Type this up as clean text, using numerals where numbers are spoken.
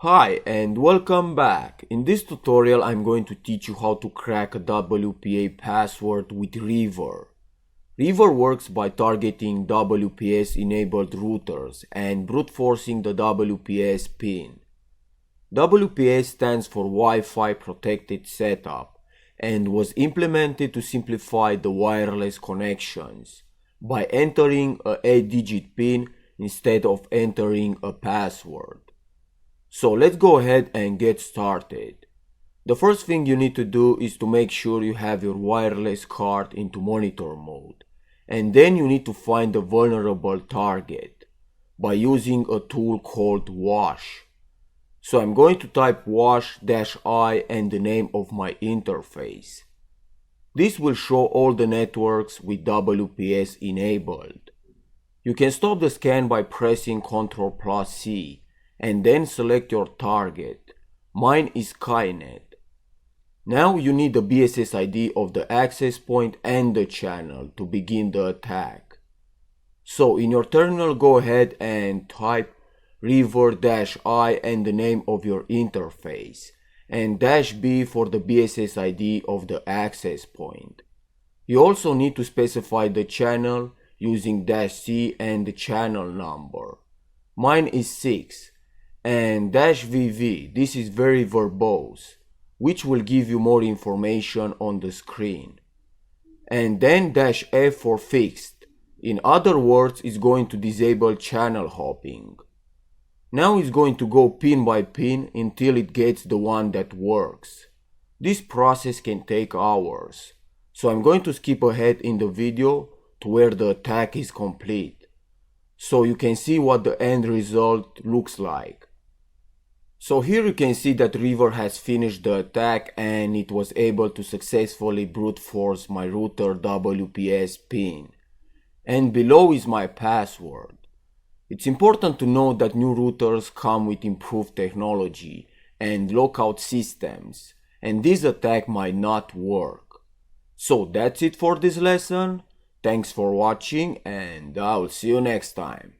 Hi and welcome back. In this tutorial I'm going to teach you how to crack a WPA password with Reaver. Reaver works by targeting WPS enabled routers and brute forcing the WPS pin. WPS stands for Wi-Fi Protected Setup and was implemented to simplify the wireless connections by entering a 8-digit pin instead of entering a password. So let's go ahead and get started. The first thing you need to do is to make sure you have your wireless card into monitor mode. And then you need to find a vulnerable target by using a tool called wash. So I'm going to type wash-i and the name of my interface. This will show all the networks with WPS enabled. You can stop the scan by pressing Ctrl+C and then select your target. Mine is Skynet. Now you need the BSS ID of the access point and the channel to begin the attack. So in your terminal go ahead and type Reaver-i and the name of your interface and -b for the BSS ID of the access point. You also need to specify the channel using -c and the channel number. Mine is 6. And -vv, this is very verbose, which will give you more information on the screen. And then -f for fixed, in other words it's going to disable channel hopping. Now it's going to go pin by pin until it gets the one that works. This process can take hours, so I'm going to skip ahead in the video to where the attack is complete, so you can see what the end result looks like. So here you can see that Reaver has finished the attack and it was able to successfully brute force my router WPS pin. And below is my password. It's important to note that new routers come with improved technology and lockout systems, and this attack might not work. So that's it for this lesson. Thanks for watching and I'll see you next time.